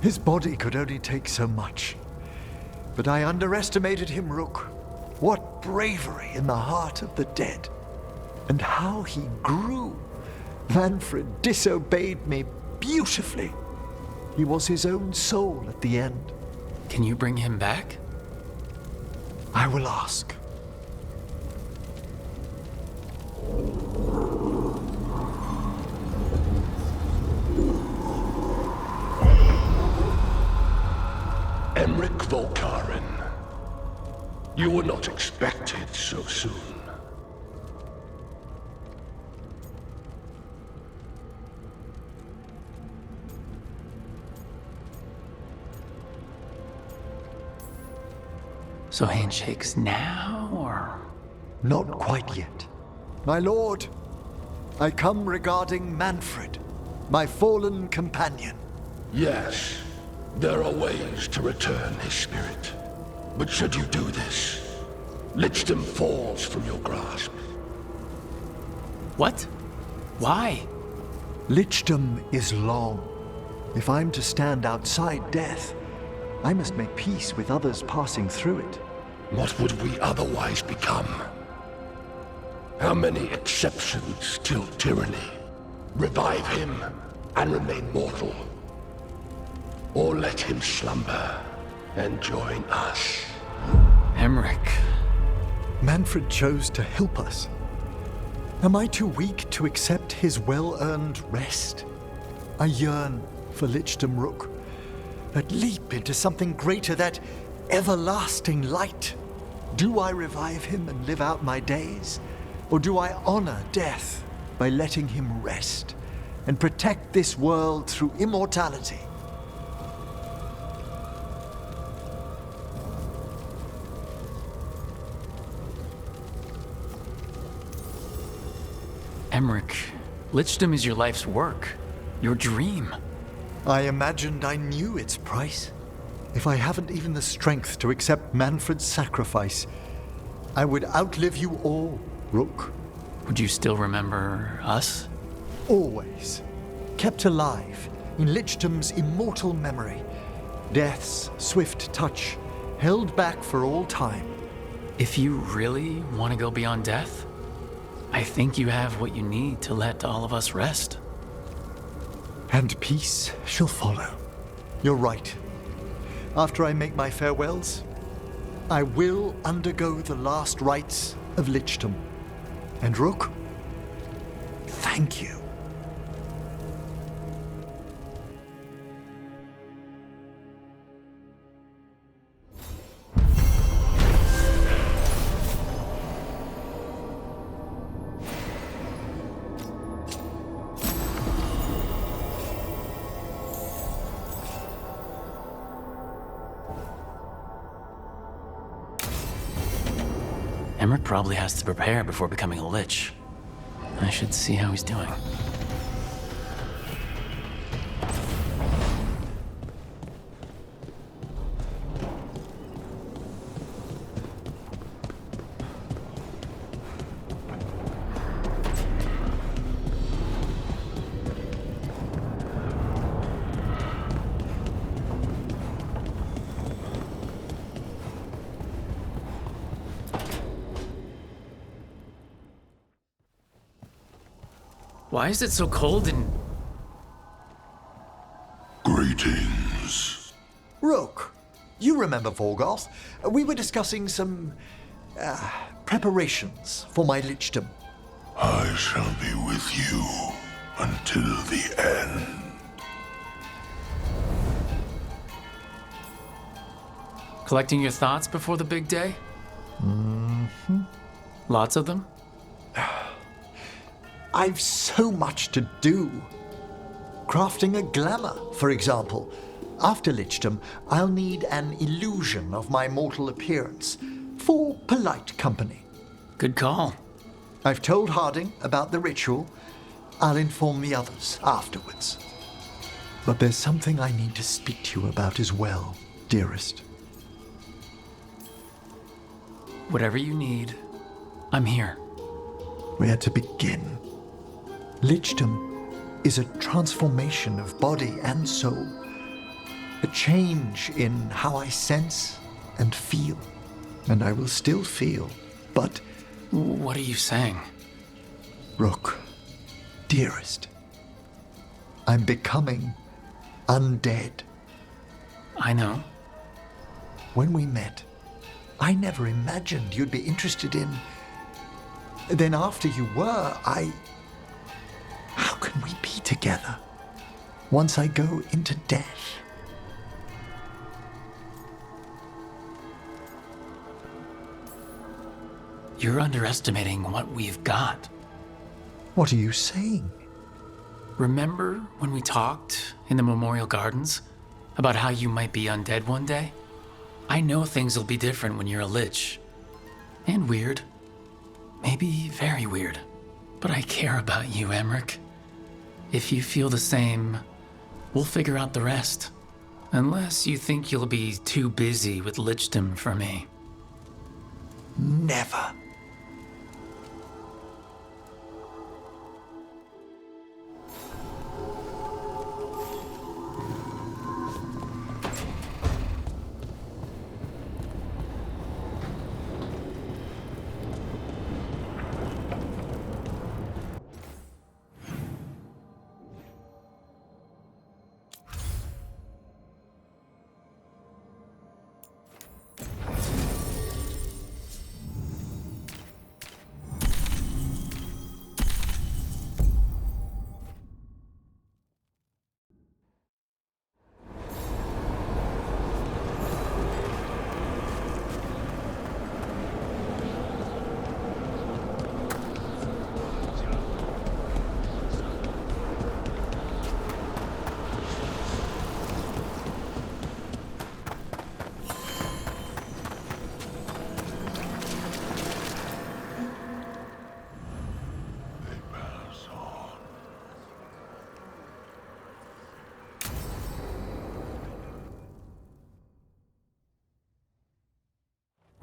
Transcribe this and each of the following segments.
His body could only take so much. But I underestimated him, Rook. What bravery in the heart of the dead. And how he grew. Manfred disobeyed me beautifully. He was his own soul at the end. Can you bring him back? I will ask. Emmrich Volkaren. You were not expected so soon. So handshakes now, or? Not quite yet. My lord, I come regarding Manfred, my fallen companion. Yes, there are ways to return his spirit. But should you do this, Lichdom falls from your grasp. What? Why? Lichdom is long. If I'm to stand outside death, I must make peace with others passing through it. What would we otherwise become? How many exceptions till tyranny? Revive him and remain mortal. Or let him slumber and join us. Emmrich. Manfred chose to help us. Am I too weak to accept his well-earned rest? I yearn for Lichdom, Rook. That leap into something greater, that everlasting light. Do I revive him and live out my days? Or do I honor death by letting him rest and protect this world through immortality? Emmrich, Lichdom is your life's work, your dream. I imagined I knew its price. If I haven't even the strength to accept Manfred's sacrifice, I would outlive you all, Rook. Would you still remember us? Always. Kept alive in Lichdom's immortal memory. Death's swift touch, held back for all time. If you really want to go beyond death, I think you have what you need to let all of us rest. And peace shall follow. You're right. After I make my farewells, I will undergo the last rites of Lichdom. And Rook, thank you. Emmrich probably has to prepare before becoming a Lich. I should see how he's doing. Why is it so cold and... Greetings. Rook, you remember Vorgoth? We were discussing some preparations for my Lichdom. I shall be with you until the end. Collecting your thoughts before the big day? Mm-hmm. Lots of them? I've so much to do. Crafting a glamour, for example. After Lichdom, I'll need an illusion of my mortal appearance for polite company. Good call. I've told Harding about the ritual. I'll inform the others afterwards. But there's something I need to speak to you about as well, dearest. Whatever you need, I'm here. Where to begin? Lichdom is a transformation of body and soul. a change in how I sense and feel. And I will still feel, but... What are you saying? Rook, dearest, I'm becoming undead. I know. When we met, I never imagined you'd be interested in... Then after you were, How can we be together once I go into death? You're underestimating what we've got. What are you saying? Remember when we talked in the Memorial Gardens about how you might be undead one day? I know things will be different when you're a lich. And weird. Maybe very weird. But I care about you, Emmrich. If you feel the same, we'll figure out the rest. Unless you think you'll be too busy with lichdom for me. Never.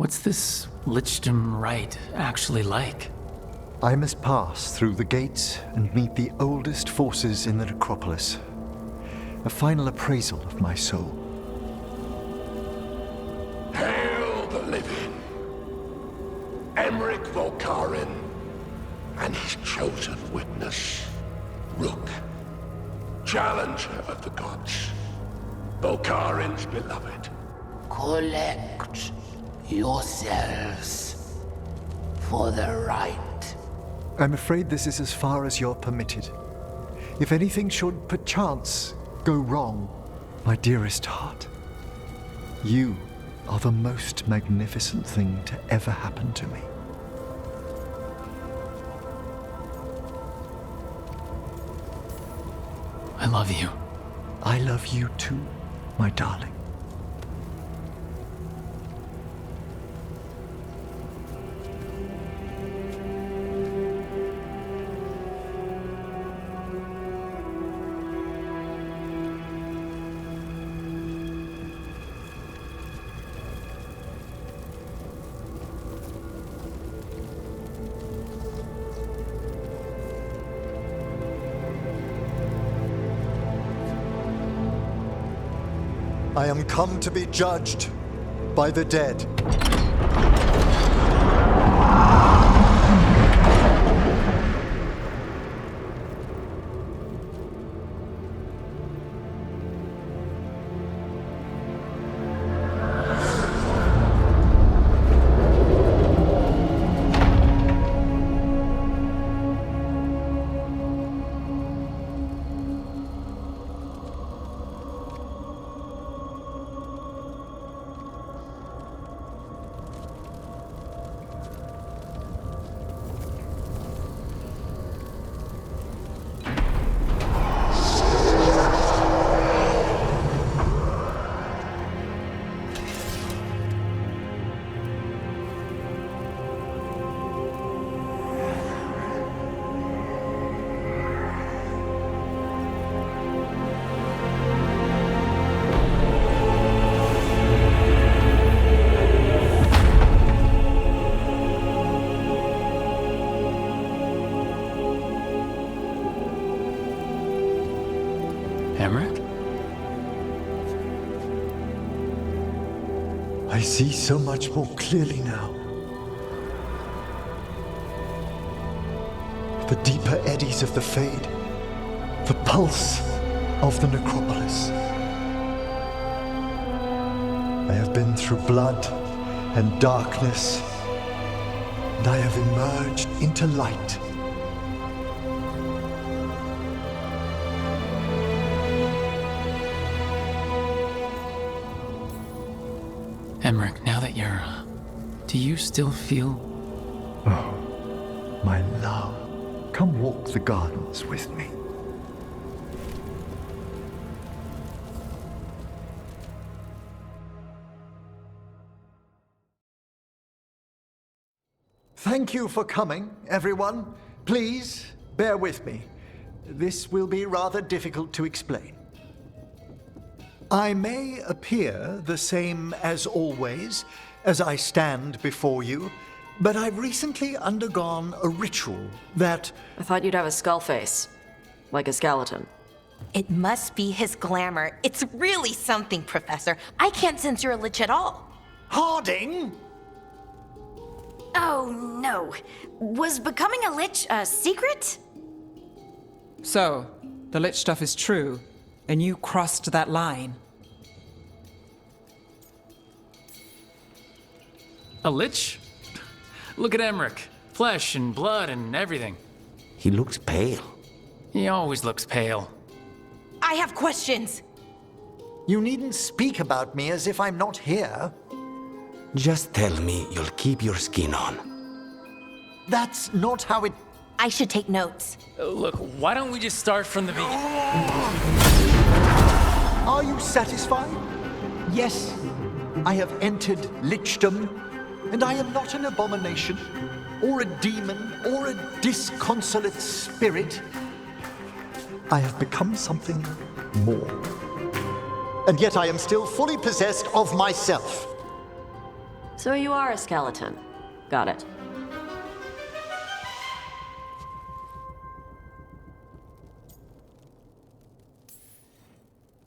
What's this lichdom rite actually like? I must pass through the gates and meet the oldest forces in the necropolis. A final appraisal of my soul. Hail the living! Emmrich Volkarin and his chosen witness, Rook, challenger of the gods, Volkarin's beloved. Collect yourselves for the right. I'm afraid this is as far as you're permitted. If anything should perchance go wrong, my dearest heart, you are the most magnificent thing to ever happen to me. I love you. I love you too, my darling. I am come to be judged by the dead. Emmrich? I see so much more clearly now. The deeper eddies of the Fade, the pulse of the necropolis. I have been through blood and darkness, and I have emerged into light. Emmrich, now that you're... do you still feel... Oh, my love, come walk the gardens with me. Thank you for coming, everyone. Please, bear with me. This will be rather difficult to explain. I may appear the same as always, as I stand before you, but I've recently undergone a ritual that... I thought you'd have a skull face. Like a skeleton. It must be his glamour. It's really something, Professor. I can't sense you're a lich at all. Harding! Oh, no. Was becoming a lich a secret? So, the lich stuff is true, and you crossed that line. A lich? Look at Emmrich. Flesh and blood and everything. He looks pale. He always looks pale. I have questions. You needn't speak about me as if I'm not here. Just tell me you'll keep your skin on. That's not how it... I should take notes. Look, why don't we just start from the beginning? Are you satisfied? Yes, I have entered lichdom, and I am not an abomination, or a demon, or a disconsolate spirit. I have become something more. And yet I am still fully possessed of myself. So you are a skeleton. Got it.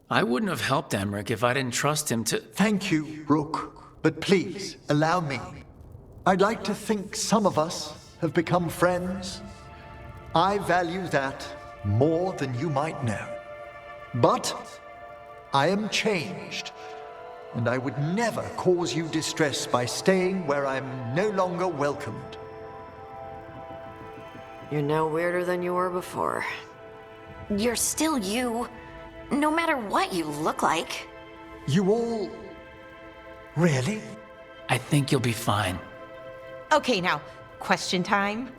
I wouldn't have helped Emmrich if I didn't trust him to... Thank you, Rook, but please allow me. I'd like to think some of us have become friends. I value that more than you might know. But I am changed, and I would never cause you distress by staying where I'm no longer welcomed. You're no weirder than you were before. You're still you, no matter what you look like. You all... Really? I think you'll be fine. Okay, now, question time.